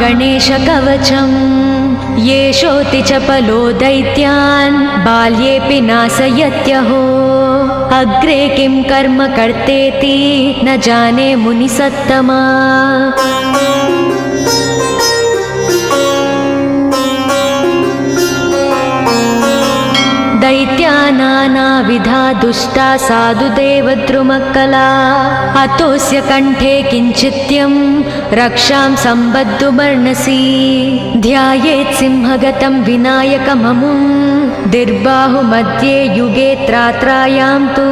गणेशकवचम् येषोऽति चपलो दैत्यान् बाल्येऽपि नाशयत्यहो अग्रे किं कर्म कर्तेति न जाने मुनिसत्तमा दैत्या नानाविधा दुष्टा साधुदेवद्रुमक्कला अतोऽस्य कण्ठे किञ्चित्यं रक्षां सम्बद्धुमर्णसि ध्यायेत् सिंहगतं विनायकममुं दिर्बाहुमध्ये युगे त्रात्रायां तु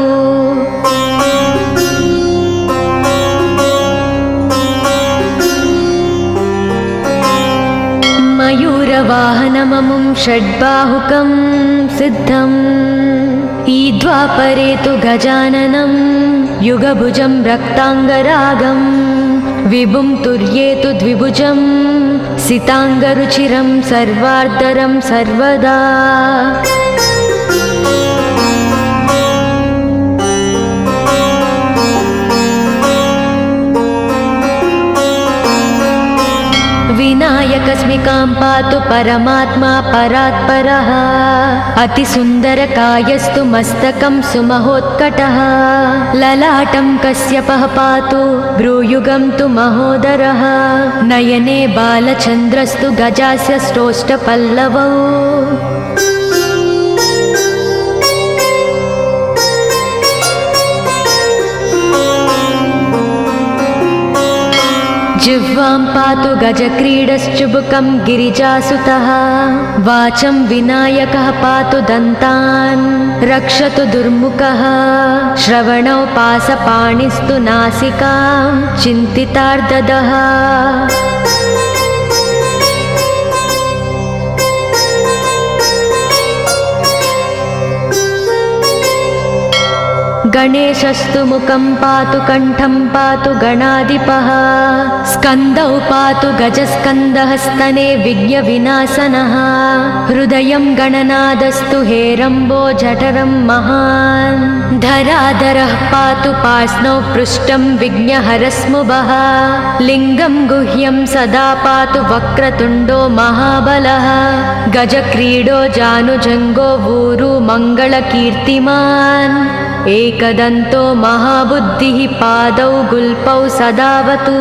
मयूरवाहनममुं षड्बाहुकं सिद्धम् ईद्वापरे तु गजाननं युगभुजं रक्ताङ्गरागं विभुं तुर्ये तु द्विभुजं सिताङ्गरुचिरं सर्वार्धरं सर्वदा विनायकस्मिकां पातु परमात्मा परात्परः अतिसुन्दरकायस्तु मस्तकं सुमहोत्कटः ललाटं कश्यपः पातु भ्रूयुगं तु महोदरः नयने बालचन्द्रस्तु गजास्य श्रोष्ठपल्लवौ जिह्वां पातु गजक्रीडश्चुबुकं गिरिजासुतः वाचं विनायकः पातु दन्तान् रक्षतु दुर्मुखः श्रवणौ पासपाणिस्तु नासिकां चिन्तितार्ददः गणेशस्तु मुखं पातु कण्ठं पातु गणाधिपः स्कन्दौ पातु गजस्कन्दः स्तने विघ्नविनाशनः हृदयं गणनादस्तु हेरम्बो जठरं महान् धराधरः पातु पार्ष्णौ पृष्ठं विघ्नहरस्मुभः लिङ्गं गुह्यं सदा पातु वक्रतुण्डो महाबलः गजक्रीडो जानुजङ्गो ऊरु मङ्गलकीर्तिमान् एकदन्तो महाबुद्धिः पादौ गुल्पौ सदावतु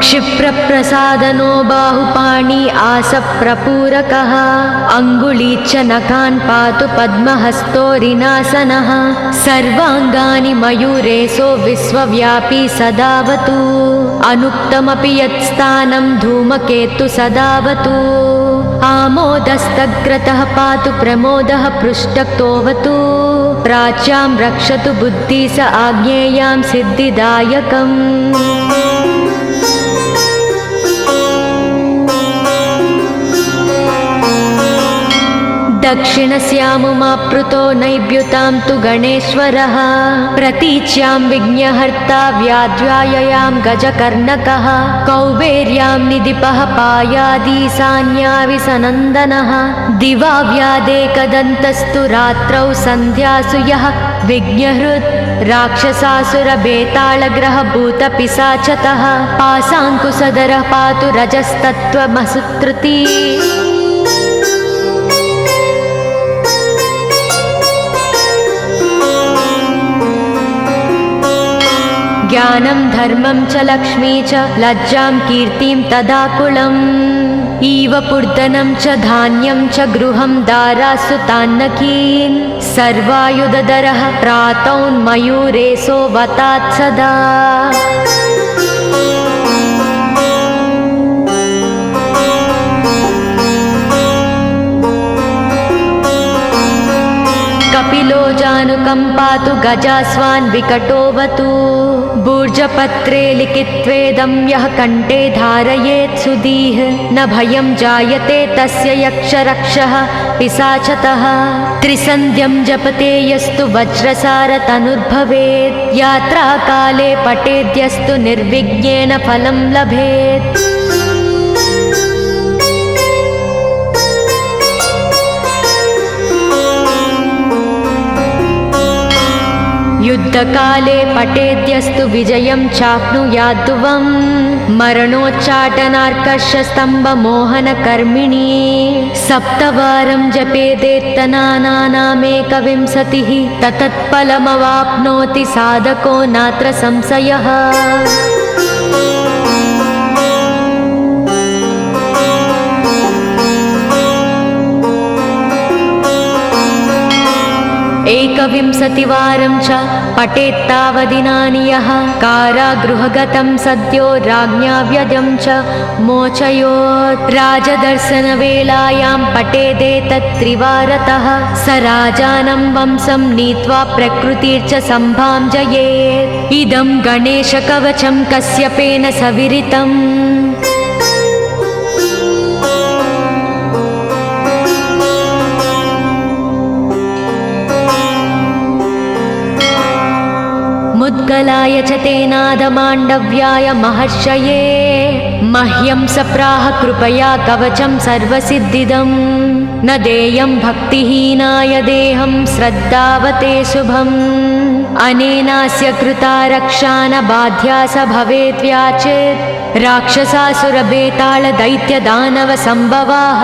क्षिप्रप्रसादनो बाहुपाणि आसप्रपूरकः अङ्गुली च नखान् पातु पद्महस्तोरिनासनः सर्वाङ्गानि मयूरेशो विश्वव्यापी सदावतु अनुक्तमपि यत्स्थानं धूमकेतु सदावतु आमोदस्तग्रतः पातु प्रमोदः पृष्ठतोऽवतु प्राच्यां रक्षतु बुद्धि स आज्ञेयां सिद्धिदायकम् दक्षिणस्यामुमाप्लुतो नैव्युतां तु गणेश्वरः प्रतीच्यां विघ्नहर्ता व्याध्याययां गजकर्णकः कौबेर्यां निधिपः पायादीशान्याविसनन्दनः दिवा व्यादेकदन्तस्तु रात्रौ सन्ध्यासु यः विघ्नहृत् राक्षसासुरबेतालग्रहभूतपिशाचतः पाशाङ्कुशधरः पातु रजस्तत्त्वमसुत्रुति ज्ञानं धर्मं च लक्ष्मी च लज्जां कीर्तिं तदाकुलम् इव पूर्धनं च धान्यं च गृहं दारासु तान्नकीन् सर्वायुधधरः प्रातौन्मयूरेशो वतात् सदा कपिलो जानुकं पातु गजास्वान् विकटोऽवतु भूर्जपत्रे लिखित्वेदं यः कण्ठे धारयेत् सुधीः न भयं जायते तस्य यक्षरक्षः पिशाचतः त्रिसन्ध्यं जपते यस्तु वज्रसारतनुर्भवेत् यात्राकाले पठेद्यस्तु निर्विघ्नेन फलं लभेत् युद्धकाले पठेद्यस्तु विजयं चाप्नुयाद्ध्रुवम् मरणोच्चाटनार्कर्षस्तम्भमोहनकर्मिणी सप्तवारं जपेदेत्तनानामेकविंशतिः ततत्फलमवाप्नोति साधको नात्र संशयः। एकविंशतिवारं च पठेत्तावदिनानि यः कारागृहगतं सद्यो राज्ञा व्यजं च मोचयोत् राजदर्शनवेलायां पठेदेतत्त्रिवारतः स राजानं वंशं नीत्वा प्रकृतिर्च सम्भां जयेत्। इदं गणेशकवचं कश्यपेन सविरितम् मुद्गलाय च तेनादमाण्डव्याय महर्षये मह्यं सप्राह कृपया कवचं सर्वसिद्धिदम् न देयं भक्तिहीनाय देहं श्रद्धावते शुभम् अनेनास्य कृता रक्षा न बाध्या स भवेद्व्याचेत् राक्षसासुरबेताल दैत्यदानव सम्भवाः।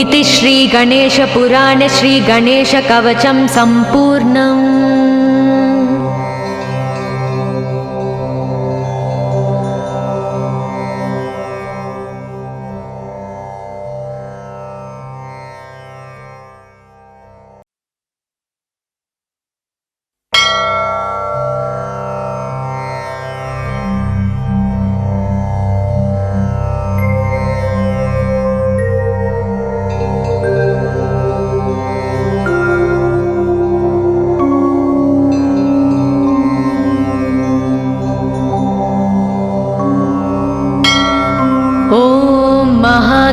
इति श्री गणेशपुराणे श्री गणेशकवचं सम्पूर्णम्।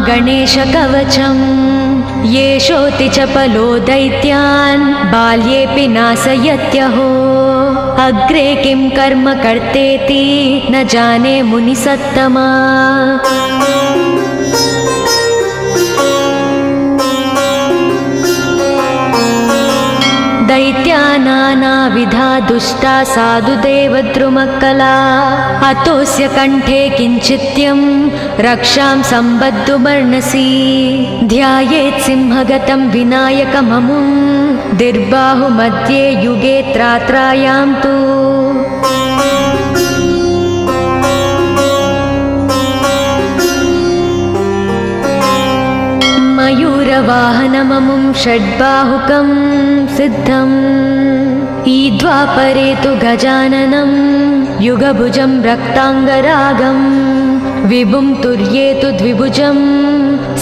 गणेशकवचम् येषोति चपलो दैत्यान् बाल्येऽपि नाशयत्यहो अग्रे किं कर्म कर्तेति न जाने मुनिसत्तमा। दैत्या नानाविधा दुष्टा साधुदेवद्रुमक्कला अतोऽस्य कण्ठे किञ्चित्यं रक्षां सम्बद्धुमर्णसि ध्यायेत् सिंहगतं विनायकममुं दिर्बाहुमध्ये युगे त्रात्रायां तु मयूरवाहनममुं षड्बाहुकं सिद्धम् ईद्वापरे तु गजाननं युगभुजं रक्ताङ्गरागं विभुं तुर्ये तु द्विभुजं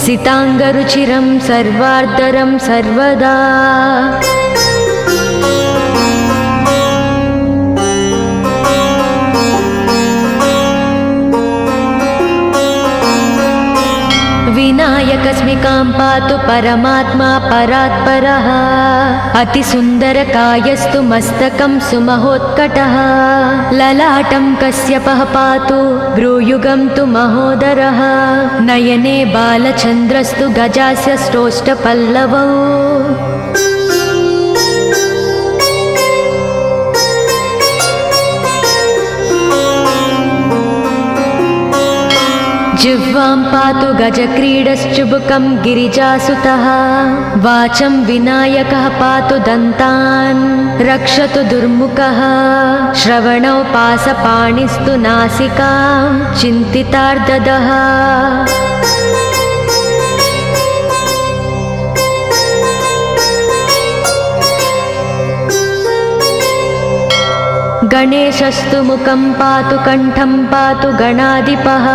सिताङ्गरुचिरं सर्वार्धरं सर्वदा। विनायकस्मिकां पातु परमात्मा परात्परः अतिसुन्दरकायस्तु मस्तकं सुमहोत्कटः ललाटं कश्यपः पातु भ्रूयुगं तु महोदरः नयने बालचन्द्रस्तु गजास्य श्रोष्ठपल्लवौ जिह्वां पातु गजक्रीडश्चुबुकं गिरिजासुतः वाचं विनायकः पातु दन्तान् रक्षतु दुर्मुखः श्रवणौ पासपाणिस्तु नासिकां चिन्तितार्ददः। गणेशस्तु मुखं पातु कण्ठं पातु गणाधिपः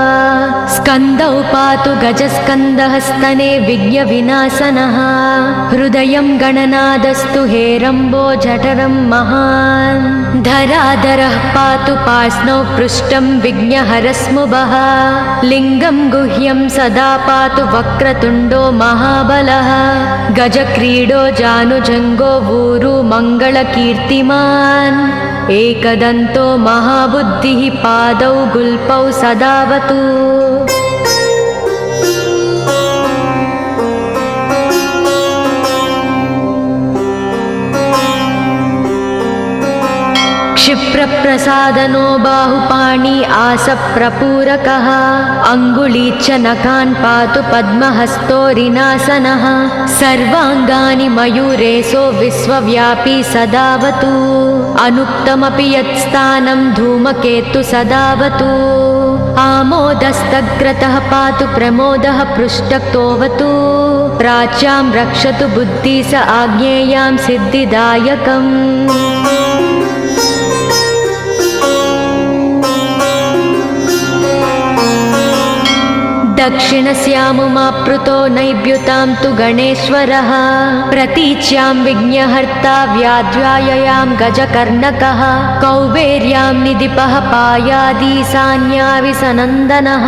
स्कन्दौ पातु गजस्कन्दः स्तने विघ्नविनाशनः हृदयं गणनादस्तु हेरम्बो जठरं महान् धराधरः पातु पार्ष्णौ पृष्ठं विघ्नहरस्मुभः लिङ्गं गुह्यं सदा पातु वक्रतुण्डो महाबलः गजक्रीडो जानुजङ्गो ऊरु मङ्गलकीर्तिमान् एकदन्तो महाबुद्धिः पादौ गुल्पौ सदावतु। क्षिप्रप्रसादनो बाहुपाणि आसप्रपूरकः अङ्गुलीच्च नखान् पातु पद्महस्तोरिनासनः सर्वाङ्गानि मयूरेशो विश्वव्यापी सदावतु अनुक्तमपि यत्स्थानं धूमकेतु सदावतु आमोदस्तग्रतः पातु प्रमोदः पृष्ठक्तोऽवतु प्राच्यां रक्षतु बुद्धि स आज्ञेयां सिद्धिदायकम् दक्षिणस्यामुमाप्लुतो नैव्युतां तु गणेश्वरः प्रतीच्यां विघ्नहर्ता व्याध्याययां गजकर्णकः कौबेर्यां निधिपः पायादीशान्याविसनन्दनः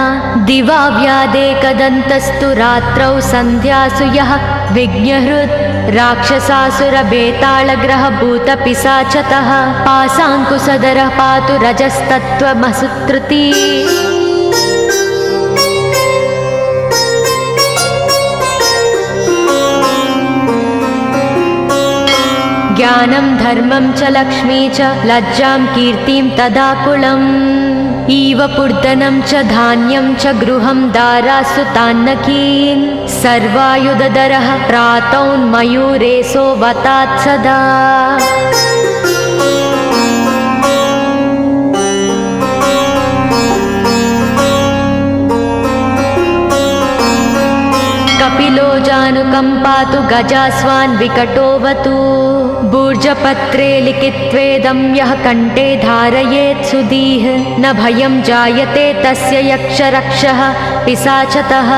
दिवा व्यादेकदन्तस्तु रात्रौ सन्ध्यासु यः विघ्नहृत् राक्षसासुरबेताళग्रहभूतपिशाचतः पाशाङ्कुशधरः पातु रजस्तत्त्वमसुत्रुती ज्ञानं धर्मं च लक्ष्मी च लज्जां कीर्तिं तदाकुलम् इव पूर्धनं च धान्यं च गृहं दारासु तान्नकीन् सर्वायुधधरः प्रातौन्मयूरेशो वतात् सदा कपिलो जानुकम्पातु गजास्वान् विकटोऽवतु भूर्जपत्रे लिखित्वेदं यः कण्ठे धारयेत् सुधीः न भयं जायते तस्य यक्षरक्षः पिशाचतः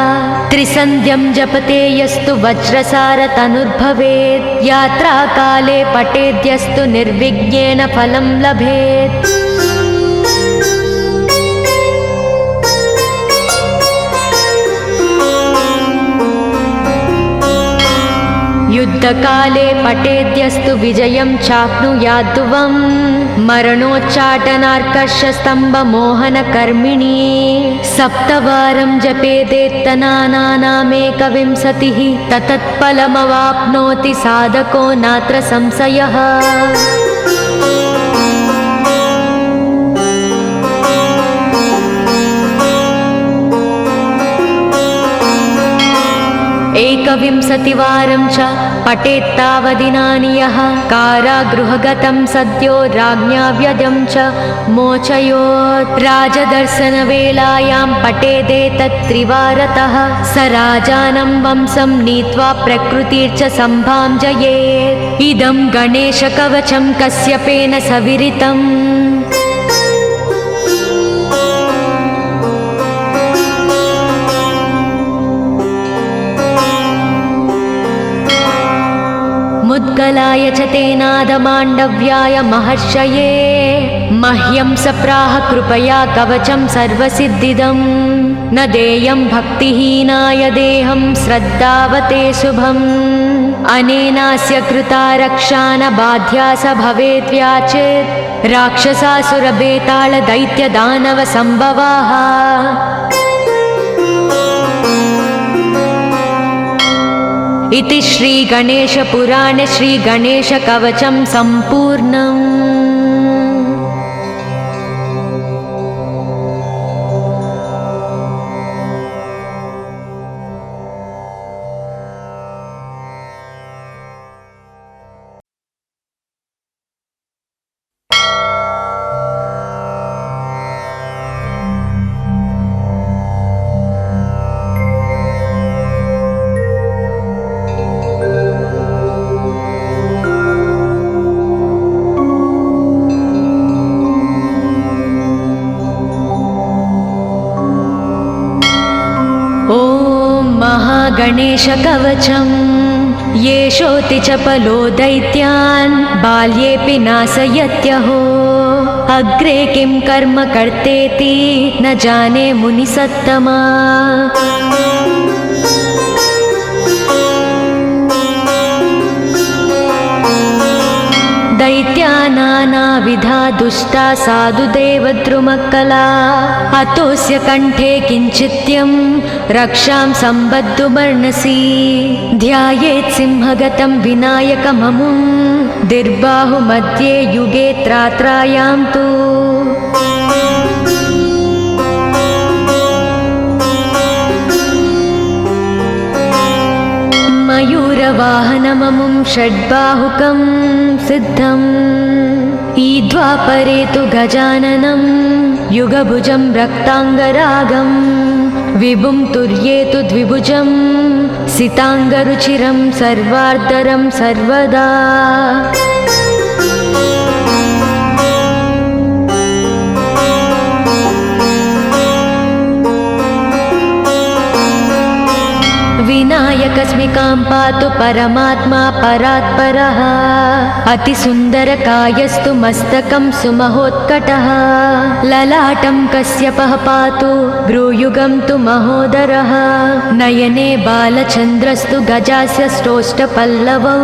त्रिसन्ध्यं जपते यस्तु वज्रसारतनुर्भवेत् यात्राकाले पठेद्यस्तु निर्विघ्नेन फलं लभेत् युद्धकाले पठेद्यस्तु विजयं चाप्नुयाद्ध्रुवम् मरणोच्चाटनार्कर्षस्तम्भमोहनकर्मिणी सप्तवारं जपेदेत्तनानामेकविंशतिः ततत्फलमवाप्नोति साधको नात्र संशयः एकविंशतिवारं च पठेत्तावदिनानि यः कारागृहगतं सद्यो राज्ञा व्यजं च मोचयोत् राजदर्शनवेलायां पठेदेतत्त्रिवारतः स राजानं वंशं नीत्वा प्रकृतिर्च सम्भां जयेत् इदं गणेशकवचं कश्यपेन सविरितम् मुद्गलाय च तेनादमाण्डव्याय महर्षये मह्यं सप्राह कृपया कवचं सर्वसिद्धिदं न देयं भक्तिहीनाय देहं श्रद्धावते शुभम् अनेनास्य कृता रक्षा न बाध्या स भवेद्व्याचेत् राक्षसासुरबेताళदैत्यदानवसम्भवाः इति श्रीगणेशपुराणे श्रीगणेशकवचं सम्पूर्णम्। गणेशकवचं येषोऽति चपलो दैत्यान् बाल्येऽपि नाशयत्यहो अग्रे किं कर्म कर्तेति न जाने मुनिसत्तमा दैत्य दैत्या नानाविधा दुष्टा साधुदेवद्रुमक्कला अतोऽस्य कंठे किञ्चित्यं रक्षां सम्बद्धुमर्णसि ध्यायेत् सिंहगतं विनायकममुं दिर्बाहुमध्ये युगे त्रात्रायां तु मयूरवाहनममुं षड्बाहुकं सिद्धम् ईद्वापरे तु गजाननं युगभुजं रक्ताङ्गरागं विभुं तुर्ये तु द्विभुजं सिताङ्गरुचिरं सर्वार्धरं सर्वदा विनायकस्मिकां पातु परमात्मा परात्परः अतिसुन्दरकायस्तु मस्तकं सुमहोत्कटः ललाटं कश्यपः पातु भ्रूयुगं तु महोदरः नयने बालचन्द्रस्तु गजास्य स्रोष्ठपल्लवौ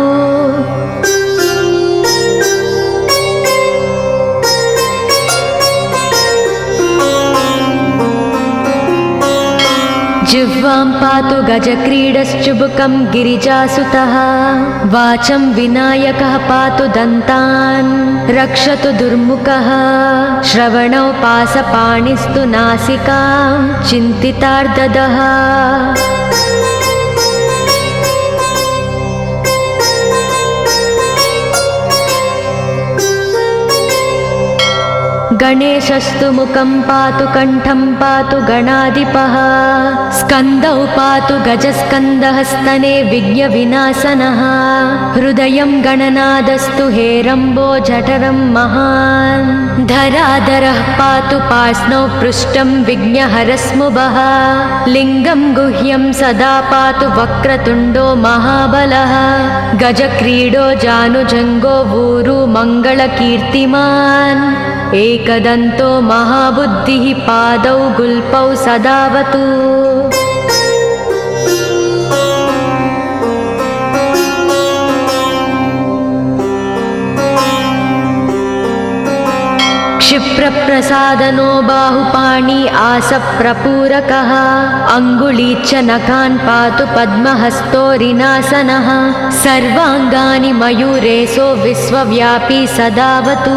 जिह्वां पातु गजक्रीडश्चुबुकं गिरिजासुतः वाचं विनायकः पातु दन्तान् रक्षतु दुर्मुखः श्रवणौ पासपाणिस्तु नासिकां चिन्तितार्ददः गणेशस्तु मुखं पातु कण्ठं पातु गणाधिपः स्कन्दौ पातु गजस्कन्दः स्तने विघ्नविनाशनः हृदयं गणनादस्तु हेरम्बो जठरं महान् धराधरः पातु पार्ष्णौ पृष्ठं विघ्नहरस्मुभः लिङ्गं गुह्यं सदा पातु वक्रतुण्डो महाबलः गजक्रीडो जानुजङ्गो ऊरु मङ्गलकीर्तिमान् एकदन्तो महाबुद्धिः पादौ गुल्पौ सदावतु क्षिप्रप्रसादनो बाहुपाणि आसप्रपूरकः अङ्गुलीच्च नखान् पातु पद्महस्तोरिनासनः सर्वाङ्गानि मयूरेशो विश्वव्यापी सदावतु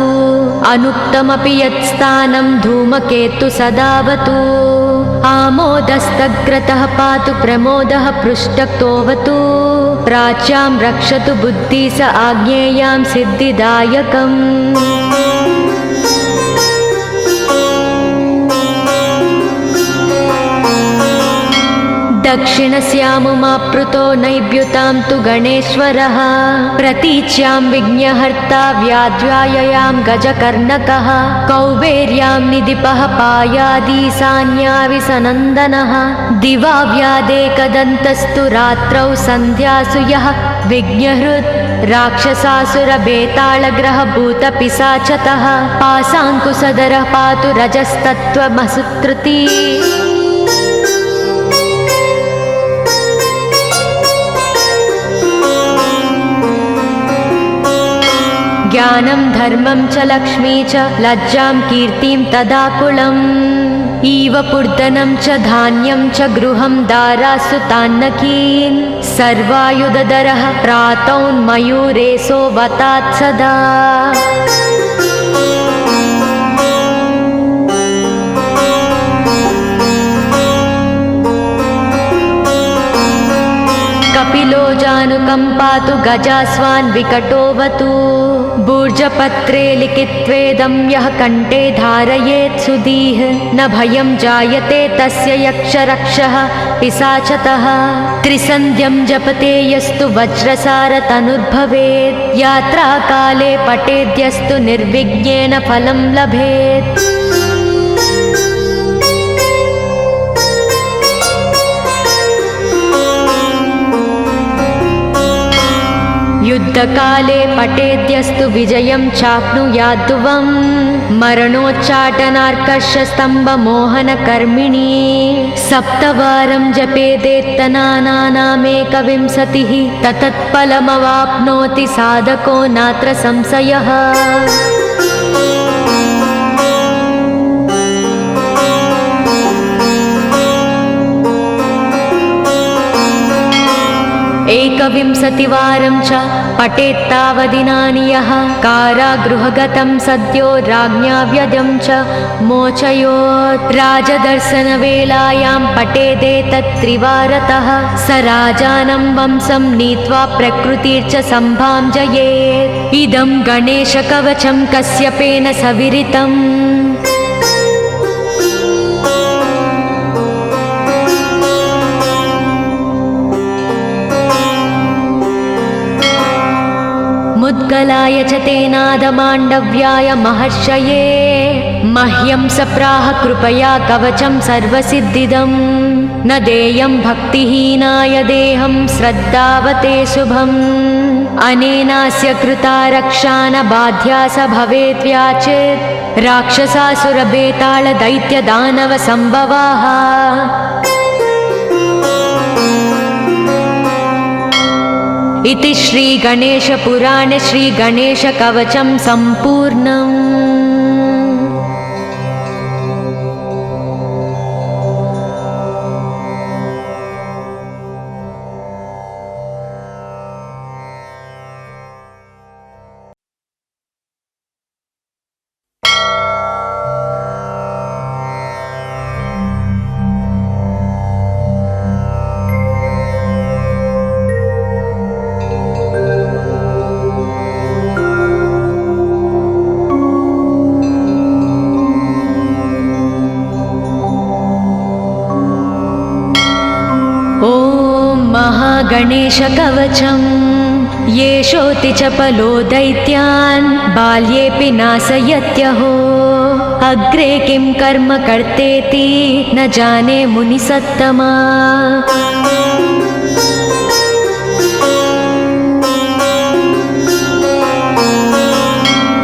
अनुक्तमपि यत्स्थानं धूमकेतु सदावतु आमोदस्तग्रतः पातु प्रमोदः पृष्ठतोऽवतु प्राच्यां रक्षतु बुद्धि स आज्ञेयां सिद्धिदायकम् दक्षिणस्यामुमाप्लुतो नैव्युतां तु गणेश्वरः प्रतीच्यां विघ्नहर्ता व्याध्याययां गजकर्णकः कौबेर्यां निधिपः पायादीशान्याविसनन्दनः दिवा व्यादेकदन्तस्तु रात्रौ सन्ध्यासु यः विघ्नहृत् राक्षसासुरबेताళग्रहभूतपिशाचतः पाशाङ्कुशधरः पातु रजस्तत्त्वमसुत्कृती ज्ञानं धर्मं च लक्ष्मी च लज्जां कीर्तिं तदाकुलम् इव पूर्धनं च धान्यं च गृहं दारासु तान्नकीन् सर्वायुधधरः प्रातौन्मयूरेशो वतात् सदा कपिलो जानुकं पातु गजास्वान् विकटोऽवतु भूर्जपत्रे लिखित्वेदं यः कण्ठे धारयेत् सुधीः न भयं जायते तस्य यक्षरक्षः पिशाचतः त्रिसन्ध्यं जपते यस्तु वज्रसारतनुर्भवेत् यात्राकाले पठेद्यस्तु निर्विघ्नेन फलं लभेत् युद्धकाले पठेद्यस्तु विजयं चाप्नुयाद्ध्रुवम् मरणोच्चाटनार्कषस्तम्भमोहनकर्मिणी सप्तवारं जपेदेत्तनानामेकविंशतिः ततत्फलमवाप्नोति साधको नात्र संशयः। एकविंशतिवारं च पठेत्तावदिनानि यः कारागृहगतं सद्यो राज्ञा व्यजं च मोचयोत् राजदर्शनवेलायां पठेदेतत्त्रिवारतः स राजानं वंशं नीत्वा प्रकृतिर्च सम्भाजयेत्। इदं गणेशकवचं कश्यपेन सविरितम्। मुद्गलाय च तेनादमाण्डव्याय महर्षये मह्यं सप्राह कृपया कवचं सर्वसिद्धिदं न देयं भक्तिहीनाय देहं श्रद्धावते शुभम् अनेनास्य कृता रक्षा न बाध्या स भवेद्व्याचेत् राक्षसासुरबेताल दैत्यदानव संभवाः। इति श्री गणेशपुराणे श्री गणेशकवचं सम्पूर्णम्। गणेशकवचं येषोऽति चपलो दैत्यान् बाल्येऽपि नाशयत्यहो अग्रे किं कर्म कर्तेति न जाने मुनिसत्तमा।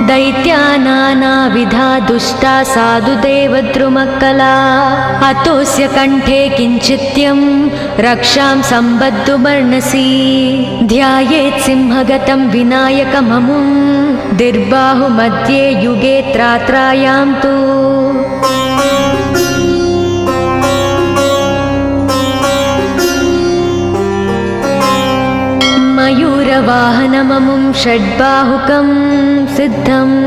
दैत्या नानाविधा दुष्टा साधुदेवद्रुमकला अतोऽस्य कण्ठे किञ्चित्यं रक्षां सम्बद्धुमर्णसि ध्यायेत् सिंहगतं विनायकममुं दिर्बाहुमध्ये युगे त्रात्रायां तु मयूरवाहनममुं षड्बाहुकं सिद्धम्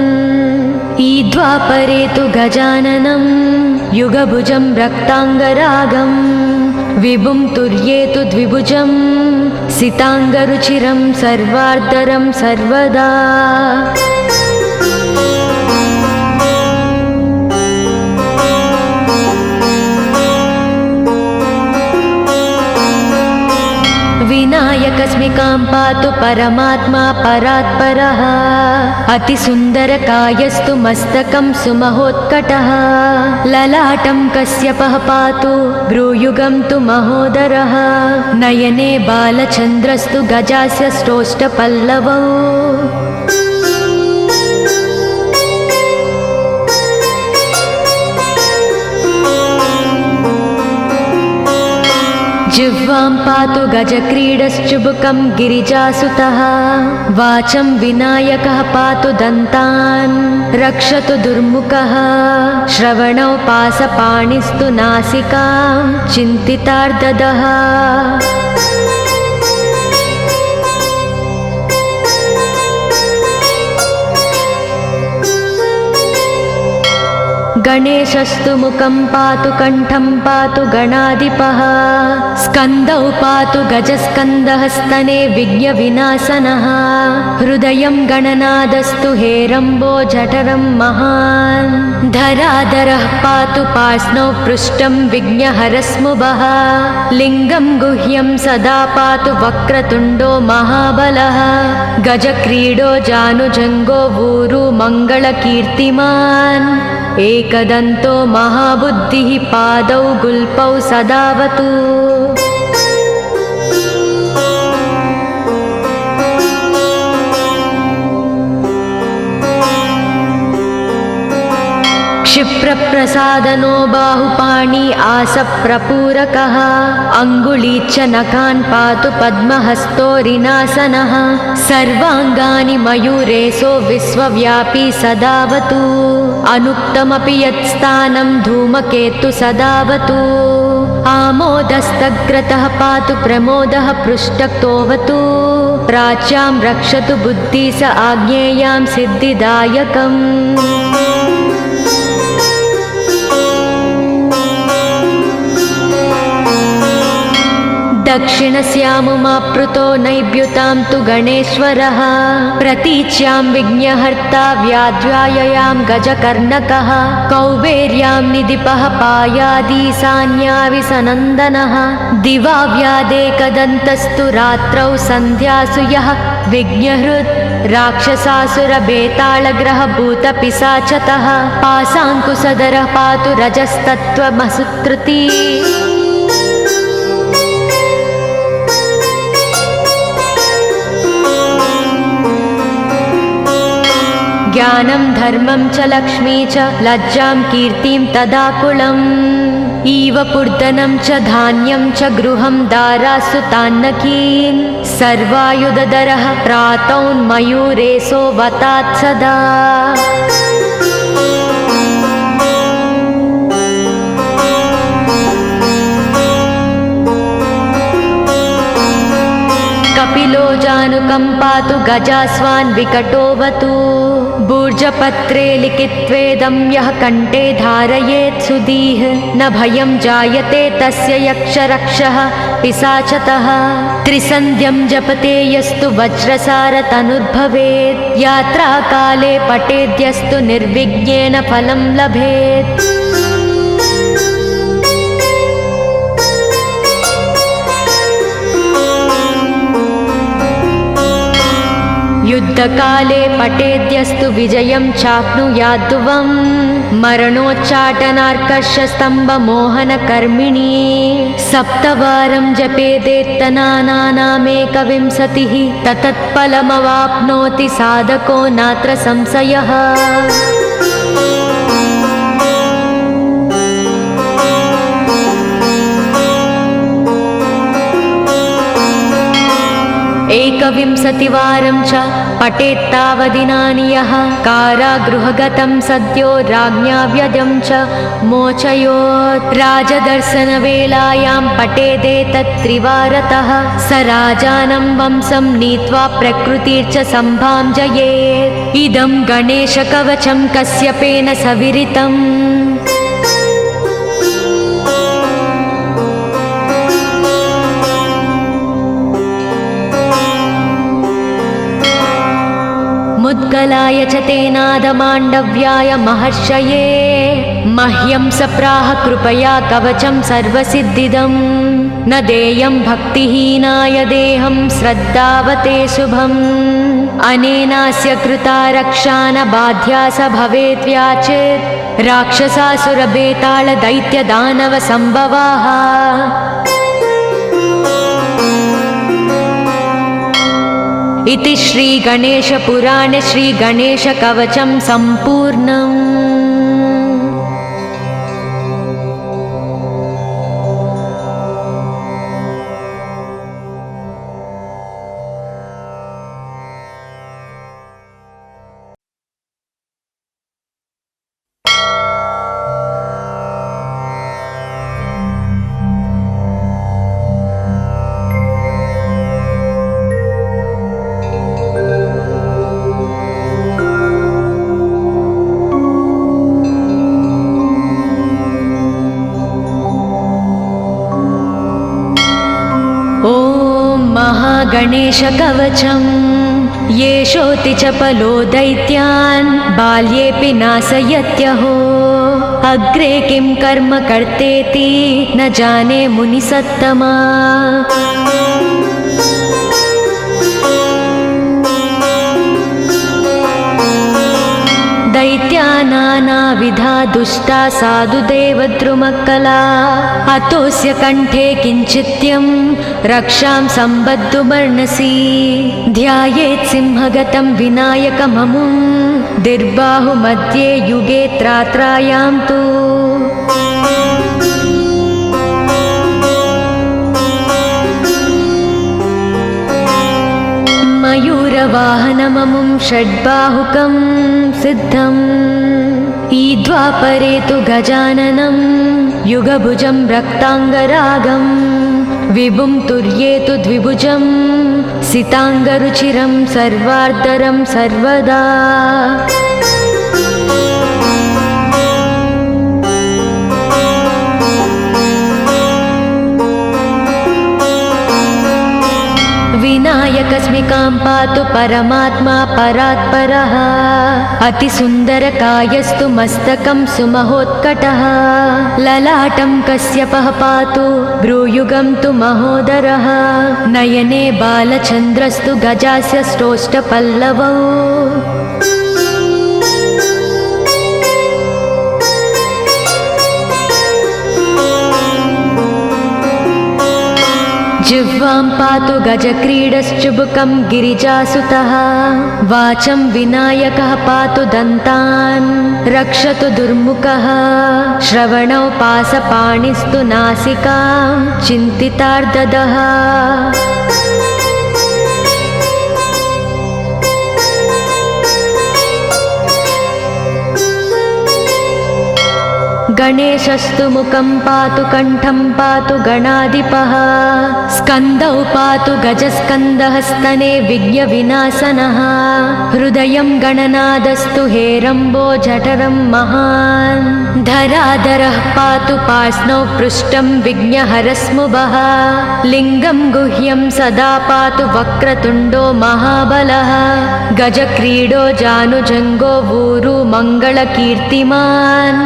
ईद्वापरे तु गजाननं युगभुजं रक्ताङ्गरागं विभुं तुर्येतु द्विभुजं सिताङ्गरुचिरं सर्वार्धरं सर्वदा। विनायकस्मिकां पातु परमात्मा परात्परः अतिसुन्दरकायस्तु मस्तकं सुमहोत्कटः ललाटं कश्यपः पातु भ्रूयुगं तु महोदरः नयने बालचन्द्रस्तु गजास्य स्रोष्ठपल्लवौ जिह्वां पातु गजक्रीडश्चुबुकं गिरिजासुतः वाचं विनायकः पातु दन्तान् रक्षतु दुर्मुखः श्रवणौ पासपाणिस्तु नासिकां चिन्तितार्ददः गणेशस्तु मुखं पातु कण्ठं पातु गणाधिपः स्कन्दौ पातु गजस्कन्दः स्तने विघ्नविनाशनः हृदयं गणनादस्तु हेरम्बो जठरं महान् धराधरः पातु पार्ष्णौ पृष्ठं विघ्नहरस्मुभः लिङ्गं गुह्यं सदा पातु वक्रतुण्डो महाबलः गजक्रीडो जानुजङ्गो ऊरु मङ्गलकीर्तिमान् एकदन्तो महाबुद्धिः पादौ गुल्पौ सदावतु। क्षिप्रप्रसादनो बाहुपाणि आसप्रपूरकः अङ्गुली च नखान् पातु पद्महस्तोरिनासनः सर्वाङ्गानि मयूरेशो विश्वव्यापी सदावतु अनुक्तमपि यत्स्थानं धूमकेतु सदावतु आमोदस्तग्रतः पातु प्रमोदः पृष्ठतोऽवतु प्राच्यां रक्षतु बुद्धि स आज्ञेयां सिद्धिदायकम् दक्षिणस्यामुमाप्लुतो नैव्युतां तु गणेश्वरः प्रतीच्यां विघ्नहर्ता व्याध्याययां गजकर्णकः कौबेर्यां निधिपः पायादीशान्याविसनन्दनः दिवा व्यादेकदन्तस्तु रात्रौ सन्ध्यासु यः विघ्नहृत् राक्षसासुरबेताళग्रहभूतपिशाचतः पासाङ्कुशधरः पातु रजस्तत्त्वमसुत्रुती ज्ञानं धर्मं च लक्ष्मी च लज्जां कीर्तिं तदाकुलम् इव पूर्धनं च धान्यं च गृहं दारासु तान्नकीन् सर्वायुधधरः प्रातौन्मयूरेशो वतात् सदा कपिलो जानुकम्पातु गजास्वान् विकटोऽवतु भूर्जपत्रे लिखित्वेदं यः कण्ठे धारयेत् सुधीः न भयं जायते तस्य यक्षरक्षः पिशाचतः त्रिसन्ध्यं जपते यस्तु वज्रसारतनुर्भवेत् यात्राकाले पठेद्यस्तु निर्विघ्नेन फलं लभेत् युद्धकाले पठेद्यस्तु विजयं चाप्नुयाद्ध्रुवम् मरणोच्चाटनार्कर्षस्तम्भमोहनकर्मिणी सप्तवारं जपेदेत्तनानामेकविंशतिः ततत्फलमवाप्नोति साधको नात्र संशयः एकविंशतिवारं च पठेत्तावदिनानि यः कारागृहगतं सद्यो राज्ञा व्यजं च मोचयोत् राजदर्शनवेलायां पठेदेतत्त्रिवारतः स राजानं वंशं नीत्वा प्रकृतिर्च सम्भाञ्जयेत् इदं गणेशकवचं कश्यपेन सविरितम् मुद्गलाय च तेनादमाण्डव्याय महर्षये मह्यं सप्राह कृपया कवचं सर्वसिद्धिदं न देयं भक्तिहीनाय देहं श्रद्धावते शुभम् अनेनास्य कृता रक्षा न बाध्या स भवेत् व्याचेत् राक्षसासुरबेताళदैत्यदानवसम्भवाः इति श्रीगणेशपुराणे श्रीगणेशकवचं सम्पूर्णम्। गणेशकवचं येषोऽति चपलो दैत्यान् बाल्येऽपि नाशयत्यहो अग्रे किं कर्म कर्तेति न जाने मुनिसत्तमा दैत्यान् नानाविधा दुष्टा साधुदेवद्रुमक्कला अतोऽस्य कण्ठे किञ्चित्यं रक्षां सम्बद्धुमर्णसि ध्यायेत् सिंहगतं विनायकममुं दिर्बाहुमध्ये युगे त्रात्रायां तु मयूरवाहनममुं षड्बाहुकं सिद्धम् ईद्वापरे तु गजाननं युगभुजं रक्ताङ्गरागं विभुं तुर्ये तु द्विभुजं सिताङ्गरुचिरं सर्वार्धरं सर्वदा विनायकस्मिकां पातु परमात्मा परात्परः अतिसुन्दरकायस्तु मस्तकं सुमहोत्कटः ललाटं कश्यपः पातु भ्रूयुगं तु महोदरः नयने बालचन्द्रस्तु गजास्य श्रोष्ठपल्लवौ जिह्वां पातु गजक्रीडश्चुबुकं गिरिजासुतः वाचं विनायकः पातु दन्तान् रक्षतु दुर्मुखः श्रवणौ पासपाणिस्तु नासिकां चिन्तितार्ददः गणेशस्तु मुखं पातु कण्ठं पातु गणाधिपः स्कन्दौ पातु गजस्कन्दः स्तने विघ्नविनाशनः हृदयं गणनादस्तु हेरम्बो जठरं महान् धराधरः पातु पार्ष्णौ पृष्ठं विघ्नहरस्मुभः लिङ्गं गुह्यं सदा पातु वक्रतुण्डो महाबलः गजक्रीडो जानुजङ्गो ऊरु मङ्गलकीर्तिमान्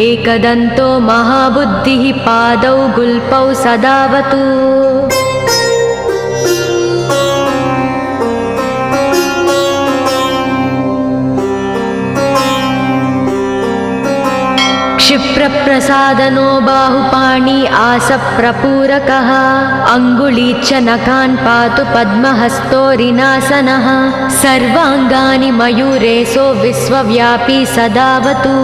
एकदन्तो महाबुद्धिः पादौ गुल्पौ सदावतु क्षिप्रप्रसादनो बाहुपाणि आसप्रपूरकः अङ्गुलीच्च नखान् पातु पद्महस्तोरिनासनः सर्वाङ्गानि मयूरेशो विश्वव्यापी सदावतु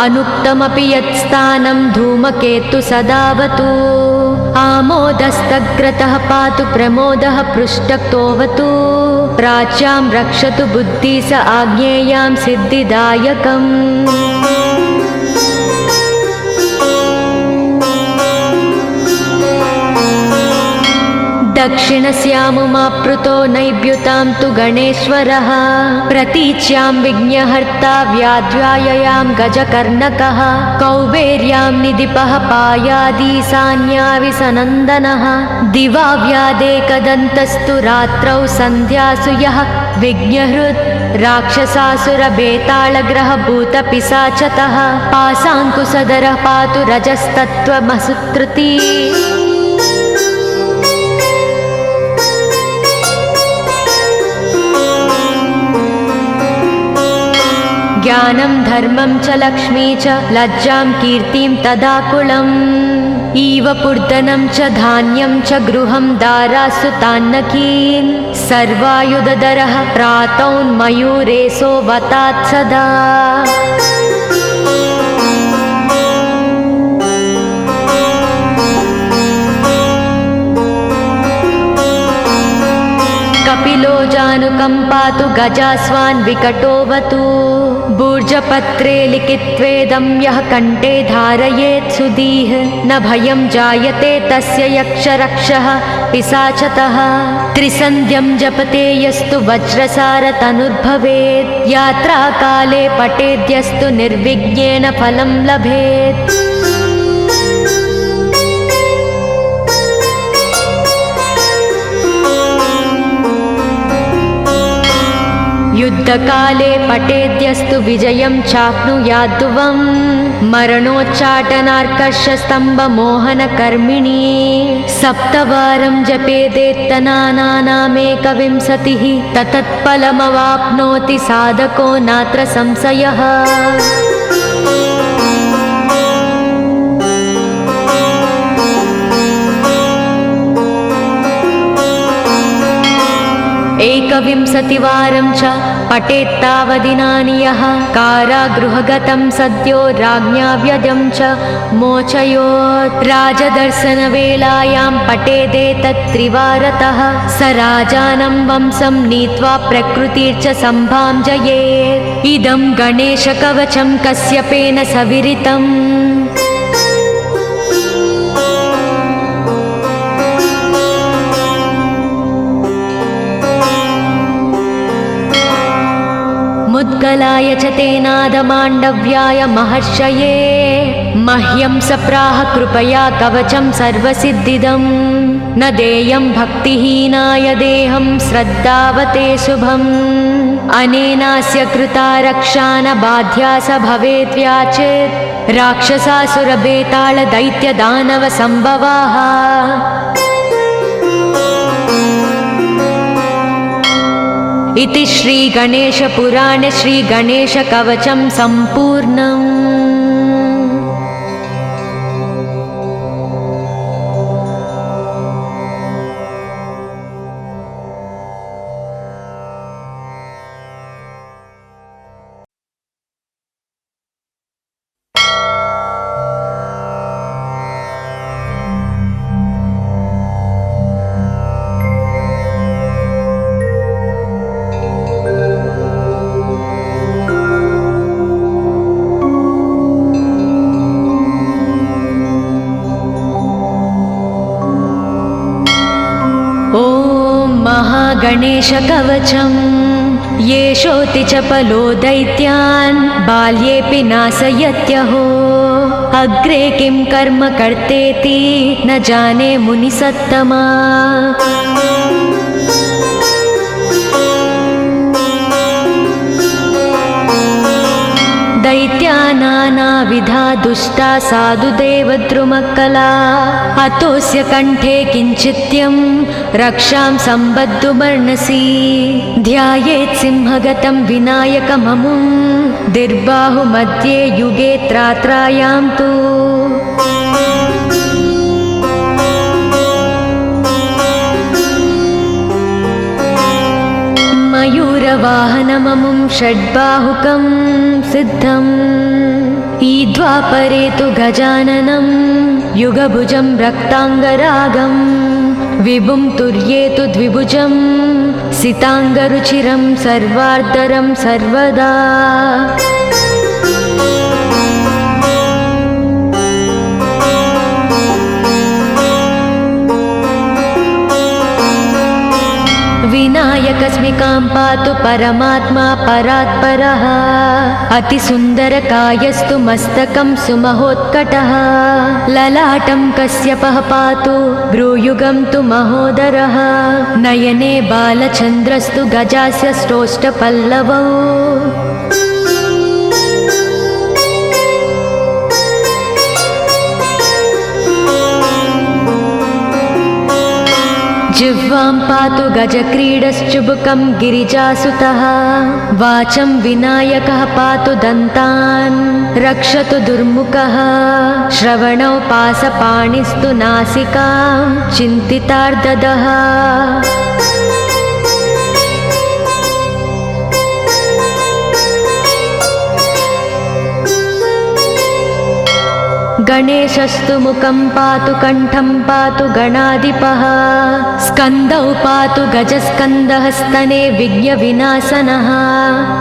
अनुक्तमपि यत्स्थानं धूमकेतु सदावतु आमोदस्तग्रतः पातु प्रमोदः पृष्ठतोऽवतु प्राच्यां रक्षतु बुद्धि स आज्ञेयां सिद्धिदायकम् दक्षिणस्यामुमाप्लुतो नैव्युतां तु गणेश्वरः प्रतीच्यां विघ्नहर्ता व्याध्याययां गजकर्णकः कौबेर्यां निधिपः पायादीशान्याविसनन्दनः दिवाव्यादेकदन्तस्तु रात्रौ सन्ध्यासु यः विघ्नहृत् राक्षसासुरबेताళग्रहभूतपिशाचतः पाशाङ्कुशधरः पातु रजस्तत्त्वमसुत्रुती ज्ञानं धर्मं च लक्ष्मी च लज्जां कीर्तिं तदाकुलम् इव पूर्धनं च धान्यं च गृहं दारासुतान्नकीन् सर्वायुधधरः प्रातौन्मयूरेशो वतात् सदा कपिलो जानुकं पातु गजास्वान् विकटोऽवतु भूर्जपत्रे लिखित्वेदं यः कण्ठे धारयेत् सुधीः न भयं जायते तस्य यक्षरक्षः पिशाचतः त्रिसन्ध्यं जपते यस्तु वज्रसारतनुर्भवेत् यात्राकाले पठेद्यस्तु निर्विघ्नेन फलं लभेत् युद्धकाले पठेद्यस्तु विजयं चाप्नुयाद्ध्रुवम् मरणोच्चाटनार्कर्षस्तम्भमोहनकर्मिणी सप्तवारं जपेदेत्तनानामेकविंशतिः ततत्फलमवाप्नोति साधको नात्र संशयः। एकविंशतिवारं च पठेत्तावदिनानि यः कारागृहगतं सद्यो राज्ञा व्यदं च मोचयोत्। राजदर्शनवेलायां पठेदेतत्त्रिवारतः स राजानं वंशं नीत्वा प्रकृतिर्च सम्भाञ्जयेत्। इदं गणेशकवचं कश्यपेन सविरितम्। मुद्गलाय च तेनादमाण्डव्याय महर्षये मह्यं सप्राह कृपया कवचं सर्वसिद्धिदं न देयं भक्तिहीनाय देहं श्रद्धावते शुभम्। अनेनास्य कृता रक्षा न बाध्या स भवेद्व्याचेत् राक्षसासुरबेताళदैत्यदानवसम्भवाः। इति श्रीगणेशपुराणे श्रीगणेशकवचं सम्पूर्णम्। गणेशकवचं येषोति च पलो दैत्यान् बाल्येऽपि नाशयत्यहो। अग्रे किं कर्म कर्तेति न जाने मुनिसत्तमा। दैत्या नानाविधा दुष्टा साधुदेवद्रुमक्कला। अतोऽस्य कण्ठे किञ्चित्यं रक्षां सम्बद्धुमर्णसि। ध्यायेत् सिंहगतं विनायकममुं दिर्बाहुमध्ये युगे त्रात्रायां तु। मयूरवाहनममुं षड्बाहुकं सिद्धम्। ईद्वापरे तु गजाननं युगभुजं रक्ताङ्गरागं। विभुं तुर्येतु द्विभुजं सिताङ्गरुचिरं सर्वार्धरं सर्वदा। विनायकस्मिकां पातु परमात्मा परात्परः। अतिसुन्दरकायस्तु मस्तकं सुमहोत्कटः। ललाटं कश्यपः पातु भ्रूयुगं तु महोदरः। नयने बालचन्द्रस्तु गजास्य श्रोष्ठपल्लवौ। जिह्वां पातु गजक्रीडश्चुबुकं गिरिजासुतः। वाचं विनायकः पातु दन्तान् रक्षतु दुर्मुखः। श्रवणौ पासपाणिस्तु नासिकां चिन्तितार्ददः। गणेशस्तु मुखं पातु कण्ठं पातु गणाधिपः। स्कन्दौ पातु गजस्कन्दः स्तने विघ्नविनाशनः।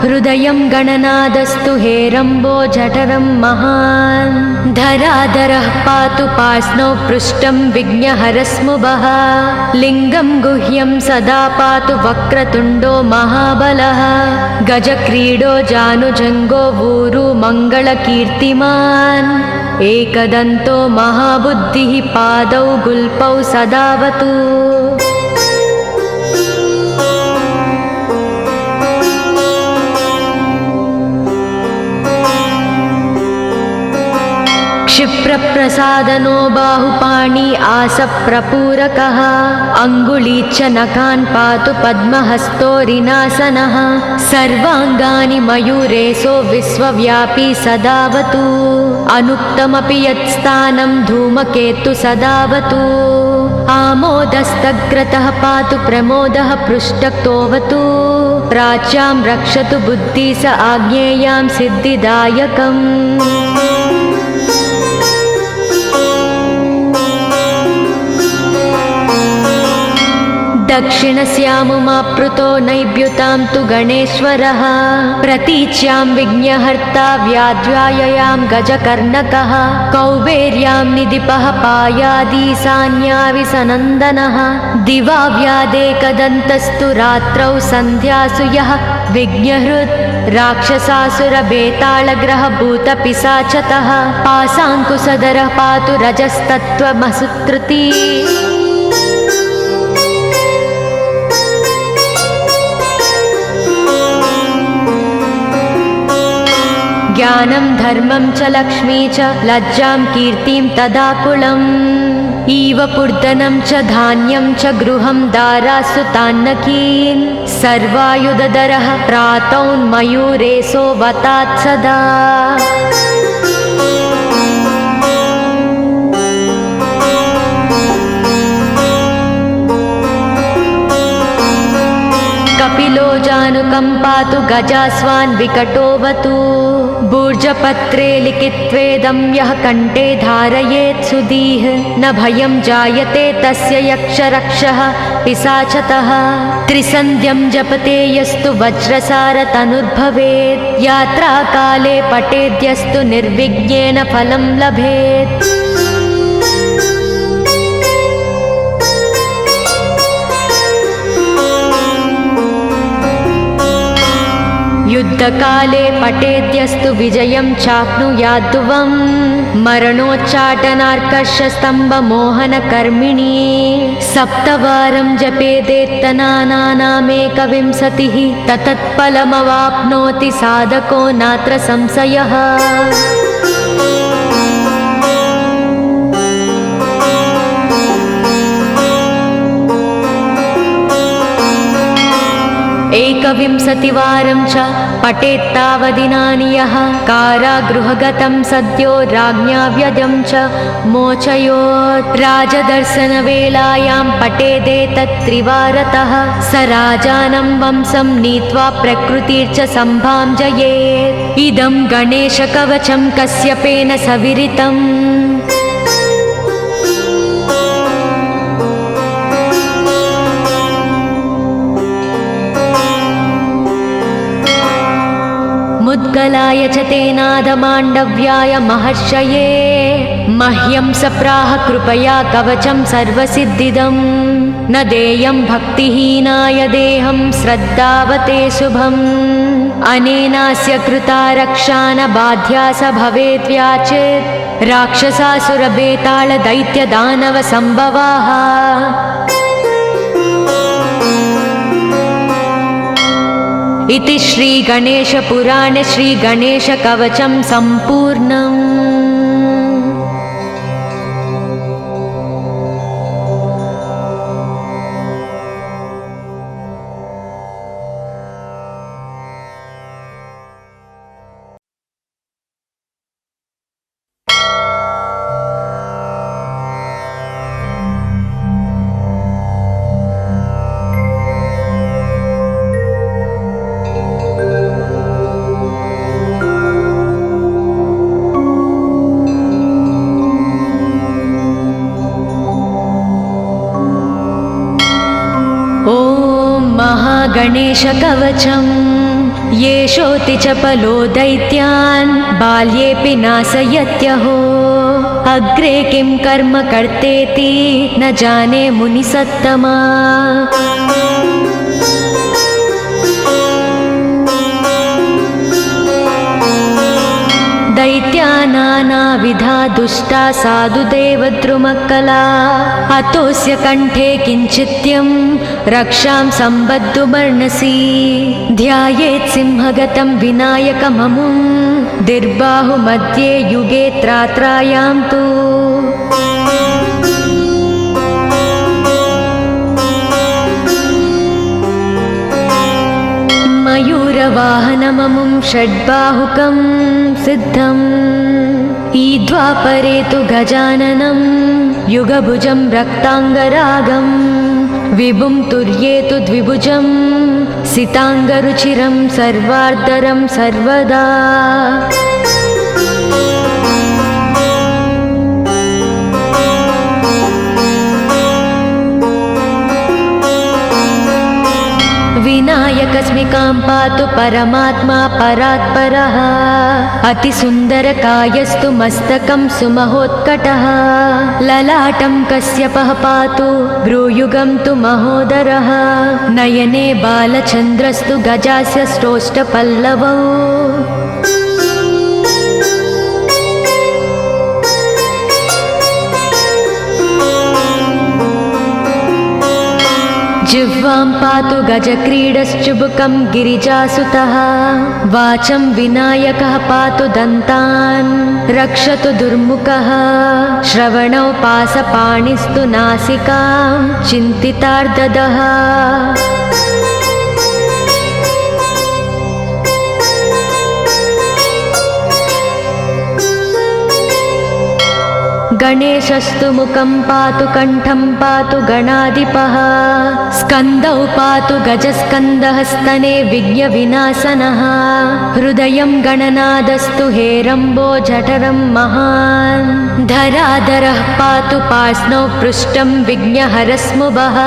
हृदयं गणनादस्तु हेरम्बो जठरं महान्। धराधरः पातु पार्ष्णौ पृष्ठं विघ्नहरस्मुभः। लिङ्गं गुह्यं सदा पातु वक्रतुण्डो महाबलः। गजक्रीडो जानुजङ्गो ऊरु मङ्गलकीर्तिमान्। एकदन्तो महाबुद्धिः पादौ गुल्पौ सदावतु। क्षिप्रप्रसादनो बाहुपाणि आसप्रपूरकः अङ्गुली च नखान् पातु पद्महस्तोरिनासनः सर्वाङ्गानि मयूरेशो विश्वव्यापी सदावतु अनुक्तमपि यत्स्थानं धूमकेतु सदावतु आमोदस्तग्रतः पातु प्रमोदः पृष्ठक्तोऽवतु प्राच्यां रक्षतु बुद्धि स आज्ञेयां सिद्धिदायकम् दक्षिणस्यामुमाप्लुतो नैव्युतां तु गणेश्वरः प्रतीच्यां विघ्नहर्ता व्याध्याययां गजकर्णकः कौबेर्यां निधिपः पायादीशान्याविसनन्दनः दिवा व्यादेकदन्तस्तु रात्रौ सन्ध्यासु यः विघ्नहृत् राक्षसासुरबेतालग्रहभूतपिशाचतः पाशाङ्कुशधरः पातु रजस्तत्त्वमसुत्रुती ज्ञानं धर्मं च लक्ष्मी च लज्जां कीर्तिं तदाकुलम् इव पूर्धनं च धान्यं च गृहं दारासु तान्नकीन् सर्वायुधधरः प्रातौन्मयूरेशो वतात् सदा कपिलो जानुकम्पातु गजास्वान् विकटोऽवतु भूर्जपत्रे लिखित्वेदं यः कण्ठे धारयेत् सुधीः न भयं जायते तस्य यक्षरक्षः पिशाचतः त्रिसन्ध्यं जपते यस्तु वज्रसारतनुर्भवेत् यात्राकाले पठेद्यस्तु निर्विघ्नेन फलं लभेत् युद्धकाले पठेद्यस्तु विजयं चाप्नुयाद्ध्रुवं मरणोच्चाटनार्कषस्तम्भमोहनकर्मिणी सप्तवारं जपेदेत्तनानामेकविंशतिः ततत्फलमवाप्नोति साधको नात्र संशयः एकविंशतिवारं च पठेत्तावदिनानि यः कारागृहगतं सद्यो राज्ञा व्यजं च मोचयोत् राजदर्शनवेलायां पठेदेतत्त्रिवारतः स राजानं वंशं नीत्वा प्रकृतिर्च सम्भां जयेत् इदं गणेशकवचं कश्यपेन सविरितम् मुद्गलाय च तेनादमाण्डव्याय महर्षये मह्यं सप्राह कृपया कवचं सर्वसिद्धिदं न देयं भक्तिहीनाय देहं श्रद्धावते शुभम् अनेनास्य कृता रक्षा न बाध्या स भवेद्व्याचेत् राक्षसासुरबेतालदैत्यदानवसम्भवाः इति श्रीगणेशपुराणे श्रीगणेशकवचं सम्पूर्णम्। गणेशकवचं येषोऽति चपलो दैत्यान् बाल्येऽपि नाशयत्यहो अग्रे किं कर्म कर्तेति न जाने मुनिसत्तमा। दैत्या नानाविधा दुष्टा साधुदेवद्रुमकला अतोऽस्य कण्ठे किञ्चित्यं रक्षां सम्बद्धुमर्णसि ध्यायेत् सिंहगतं विनायकममुं दिर्बाहुमध्ये युगे त्रात्रायां तु मयूरवाहनममुं षड्बाहुकं सिद्धम् ईद्वापरे तु गजाननं युगभुजं रक्ताङ्गरागं विभुं तुर्ये तु द्विभुजं सिताङ्गरुचिरं सर्वार्धरं सर्वदा विनायकस्मिकां पातु परमात्मा परात्परः अतिसुन्दरकायस्तु मस्तकं सुमहोत्कटः ललाटं कश्यपः पातु भ्रूयुगं तु महोदरः नयने बालचन्द्रस्तु गजास्य श्रोष्ठपल्लवौ जिह्वां पातु गजक्रीडश्चुबुकं गिरिजासुतः वाचं विनायकः पातु दन्तान् रक्षतु दुर्मुखः श्रवणौ पासपाणिस्तु नासिकां चिन्तितार्ददः गणेशस्तु मुखं पातु कण्ठं पातु गणाधिपः स्कन्दौ पातु गजस्कन्दः स्तने विघ्नविनाशनः हृदयं गणनादस्तु हेरम्बो जठरं महान् धराधरः पातु पार्ष्णौ पृष्ठं विघ्नहरस्मुभः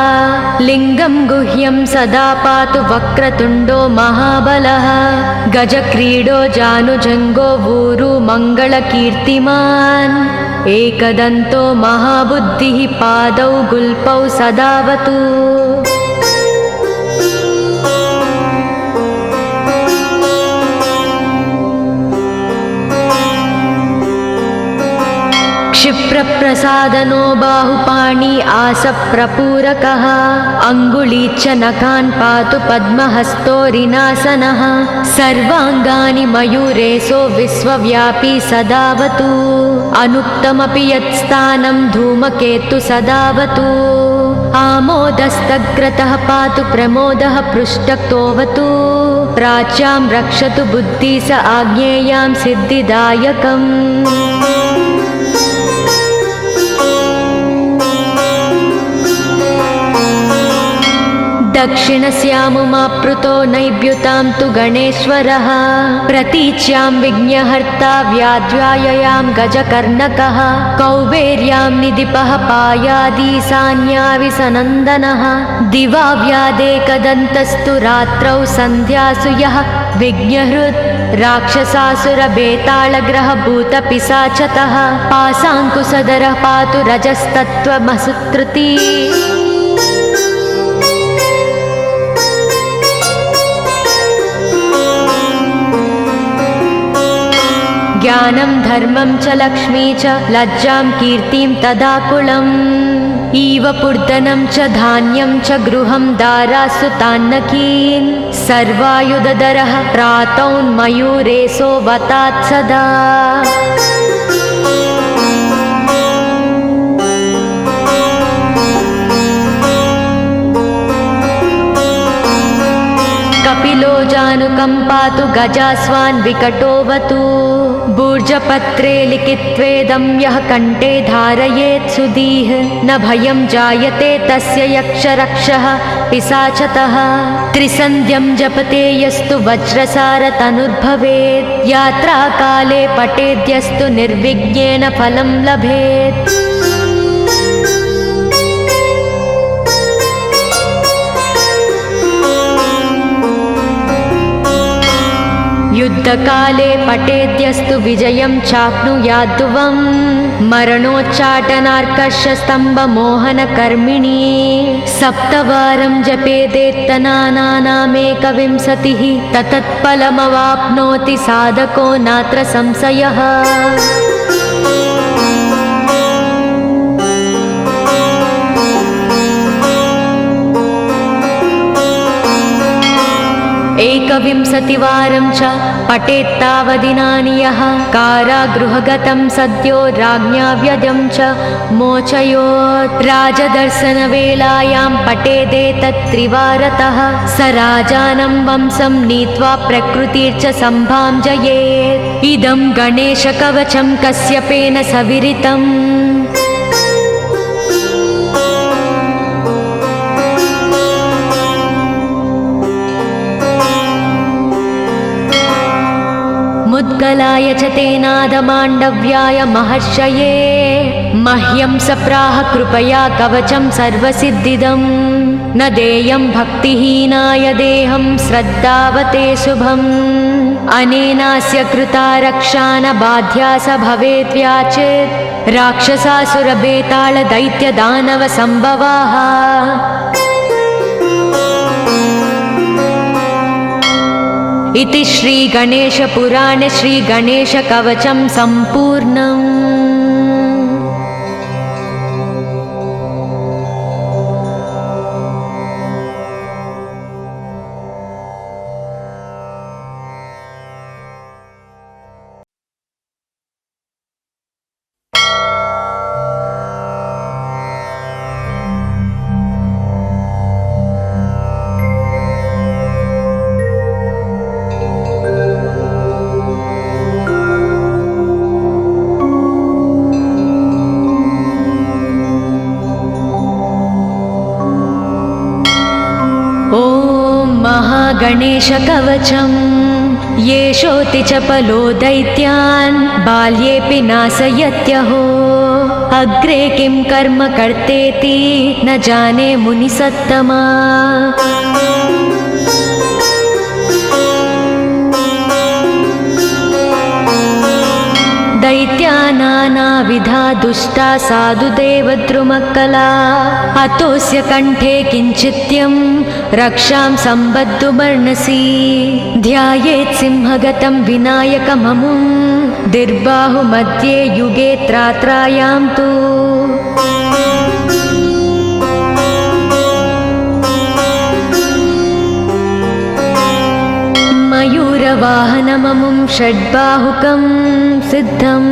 लिङ्गं गुह्यं सदा पातु वक्रतुण्डो महाबलः गजक्रीडो जानुजङ्गो ऊरु मङ्गलकीर्तिमान् एकदन्तो महाबुद्धिः पादौ गुल्पौ सदावतु क्षिप्रप्रसादनो बाहुपाणि आसप्रपूरकः अङ्गुली च नखान् पातु पद्महस्तोरिनासनः सर्वाङ्गानि मयूरेशो विश्वव्यापी सदावतु अनुक्तमपि यत्स्थानं धूमकेतु सदावतु आमोदस्तग्रतः पातु प्रमोदः पृष्ठतोऽवतु प्राच्यां रक्षतु बुद्धि स आज्ञेयां सिद्धिदायकम् दक्षिणस्यामुमाप्लुतो नैव्युतां तु गणेश्वरः प्रतीच्यां विघ्नहर्ता व्याध्याययां गजकर्णकः कौबेर्यां निधिपः पायादीशान्याविसनन्दनः दिवा व्यादेकदन्तस्तु रात्रौ सन्ध्यासु यः विघ्नहृत् राक्षसासुरबेताళग्रहभूतपिशाचतः पाशाङ्कुशधरः पातु रजस्तत्त्वमसुकृती ज्ञानं धर्मं च लक्ष्मी च लज्जां कीर्तिं तदाकुलम् इव पूर्धनं च धान्यं च गृहं दारासु तान्नकीन् सर्वायुधधरः प्रातौन्मयूरेशो वतात् सदा कपिलो जानुकं पातु गजास्वान् विकटोऽवतु भूर्जपत्रे लिखित्वेदं यः कण्ठे धारयेत् सुधीः न भयं जायते तस्य यक्षरक्षः पिशाचतः त्रिसन्ध्यं जपते यस्तु वज्रसारतनुर्भवेत् यात्राकाले पठेद्यस्तु निर्विघ्नेन फलं लभेत् युद्धकाले पठेद्यस्तु विजयं चाप्नुयाद्ध्रुवम् मरणोच्चाटनार्कषस्तम्भमोहनकर्मिणी सप्तवारं जपेदेत्तनानामेकविंशतिः ततत्फलमवाप्नोति साधको नात्र संशयः एकविंशतिवारं च पठेत्तावदिनानि यः कारागृहगतं सद्यो राज्ञा व्यजं च मोचयोत् राजदर्शनवेलायां पठेदेतत्त्रिवारतः स राजानं वंशं नीत्वा प्रकृतिर्च सम्भाञ्जयेत् इदं गणेशकवचं कश्यपेन सविरितम् मुद्गलाय च तेनादमाण्डव्याय महर्षये मह्यं सप्राह कृपया कवचं सर्वसिद्धिदं न देयं भक्तिहीनाय देहं श्रद्धावते शुभम् अनेनास्य कृता रक्षा न बाध्या स भवेद्व्याचित् राक्षसासुरबेतालदैत्यदानवसम्भवाः इति श्रीगणेशपुराणे श्रीगणेशकवचं सम्पूर्णम्। गणेशकवचं येषोऽति चपलो दैत्यान् बाल्येऽपि नाशयत्यहो अग्रे किं कर्म कर्तेति न जाने मुनिसत्तमा दैत्या नानाविधा दुष्टा साधुदेवद्रुमक्कला अतोऽस्य कण्ठे किञ्चित्यं रक्षां सम्बद्धुमर्णसि ध्यायेत् सिंहगतं विनायकममुं दिर्बाहुमध्ये युगे त्रात्रायां तु मयूरवाहनममुं षड्बाहुकं सिद्धम्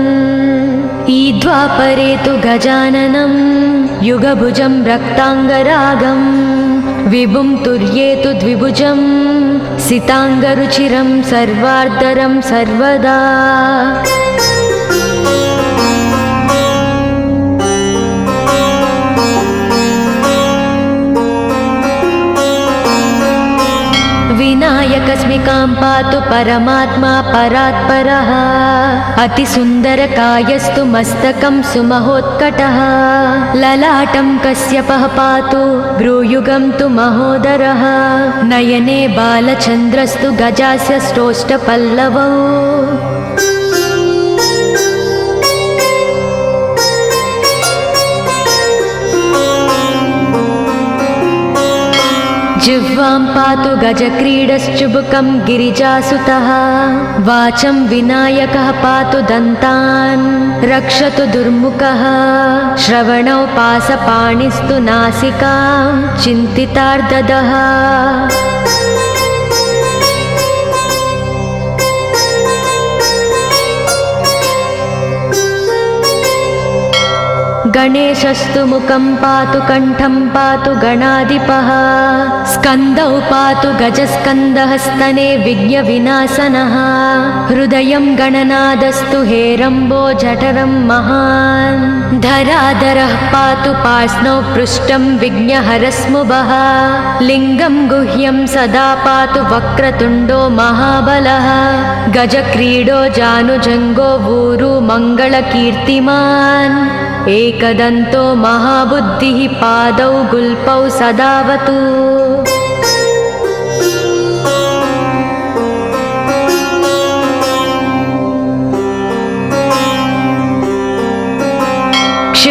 ईद्वापरे तु गजाननं युगभुजं रक्ताङ्गरागं विभुं तुर्ये तु द्विभुजं सिताङ्गरुचिरं सर्वार्धरं सर्वदा विनायकस्मिकां पातु परमात्मा परात्परः अतिसुन्दरकायस्तु मस्तकं सुमहोत्कटः ललाटं कश्यपः पातु भ्रूयुगं तु महोदरः नयने बालचन्द्रस्तु गजास्य स्रोष्टपल्लवौ जिह्वां पातु गजक्रीडश्चुबुकं गिरिजासुतः वाचं विनायकः पातु दन्तान् रक्षतु दुर्मुखः श्रवणौ पासपाणिस्तु नासिकां चिन्तितार्ददः गणेशस्तु मुखं पातु कण्ठं पातु गणाधिपः स्कन्दौ पातु गजस्कन्दः स्तने विघ्नविनाशनः हृदयं गणनादस्तु हेरम्बो जठरं महान् धराधरः पातु पार्ष्णौ पृष्ठं विघ्नहरस्मुभः लिङ्गं गुह्यं सदा पातु वक्रतुण्डो महाबलः गजक्रीडो जानुजङ्गो ऊरु मङ्गलकीर्तिमान् एकदन्तो महाबुद्धिः पादौ गुल्पौ सदावतु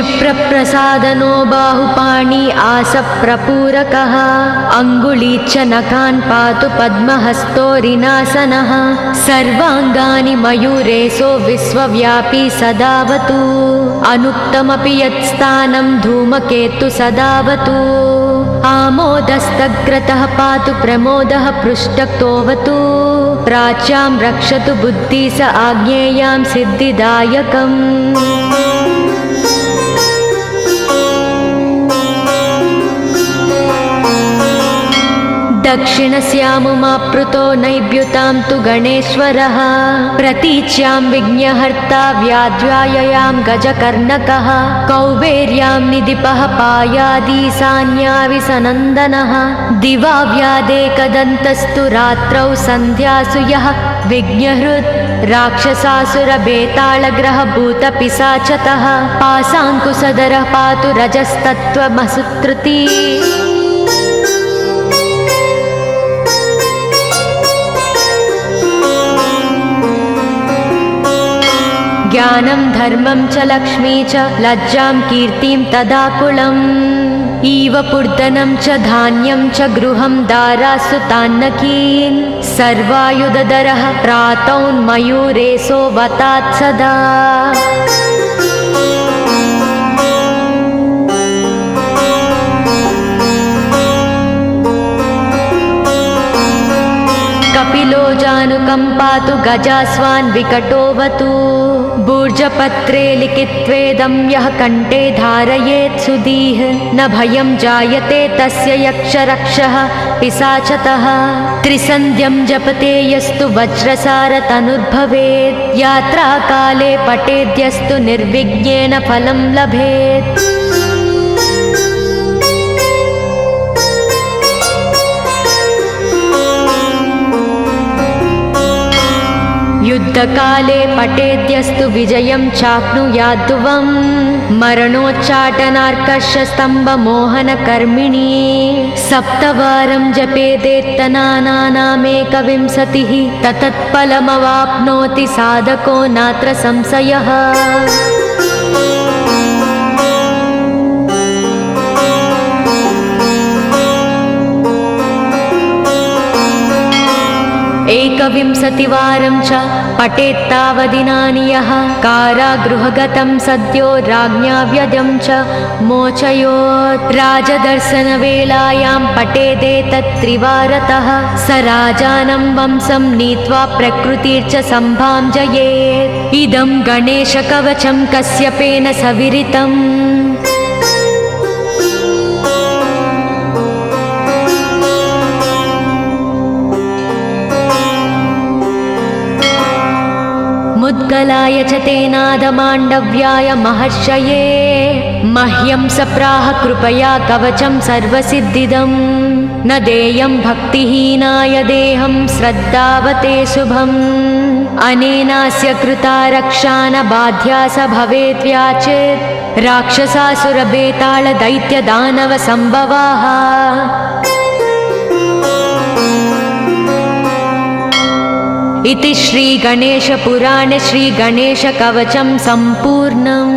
क्षिप्रप्रसादनो बाहुपाणि आसप्रपूरकः अङ्गुलीच्च नखान् पातु पद्महस्तोरिनासनः सर्वाङ्गानि मयूरेशो विश्वव्यापी सदावतु अनुक्तमपि यत्स्थानं धूमकेतु सदावतु आमोदस्तग्रतः पातु प्रमोदः पृष्ठतोऽवतु प्राच्यां रक्षतु बुद्धि स आज्ञेयां सिद्धिदायकम् दक्षिणस्यामुमाप्लुतो नैव्युतां तु गणेश्वरः प्रतीच्यां विघ्नहर्ता व्याध्याययां गजकर्णकः कौबेर्यां निधिपः पायादीशान्याविसनन्दनः दिवा व्यादेकदन्तस्तु रात्रौ सन्ध्यासु यः विघ्नहृत् राक्षसासुरबेतालग्रहभूतपिशाचतः पाशाङ्कुशधरः पातु रजस्तत्त्वमसुत्रुती ज्ञानं धर्मं च लक्ष्मी च लज्जां कीर्तिं तदाकुलम् इव पूर्धनं च धान्यं च गृहं दारासु तान्नकीन् सर्वायुधधरः प्रातौन्मयूरेशो वतात् सदा कपिलो जानुकम्पातु गजास्वान् विकटोऽवतु भूर्जपत्रे लिखित्वेदं यः कण्ठे धारयेत् सुधीः न भयं जायते तस्य यक्षरक्षः पिशाचतः त्रिसन्ध्यं जपते यस्तु वज्रसारतनुर्भवेत् यात्राकाले पठेद्यस्तु निर्विघ्नेन फलं लभेत् युद्धकाले पठेद्यस्तु विजयं चाप्नुयाद्ध्रुवम् मरणोच्चाटनार्कषस्तम्भमोहनकर्मिणी सप्तवारं जपेदेत्तनानामेकविंशतिः ततत्फलमवाप्नोति साधको नात्र संशयः एकविंशतिवारं च पठेत्तावदिनानि यः कारागृहगतं सद्यो राज्ञा व्यजं च मोचयोत् राजदर्शनवेलायां पठेदेतत्त्रिवारतः स राजानं वंशं नीत्वा प्रकृतिर्च सम्भाञ्जयेत् इदं गणेशकवचं कश्यपेन सविरितम् मुद्गलाय च तेनादमाण्डव्याय महर्षये मह्यं सप्राह कृपया कवचं सर्वसिद्धिदं न देयं भक्तिहीनाय देहं श्रद्धावते शुभम् अनेनास्य कृता रक्षा न बाध्या स भवेत् व्याचेत् राक्षसासुरबेतालदैत्यदानवसम्भवाः इति श्रीगणेशपुराणे श्रीगणेशकवचं सम्पूर्णम्।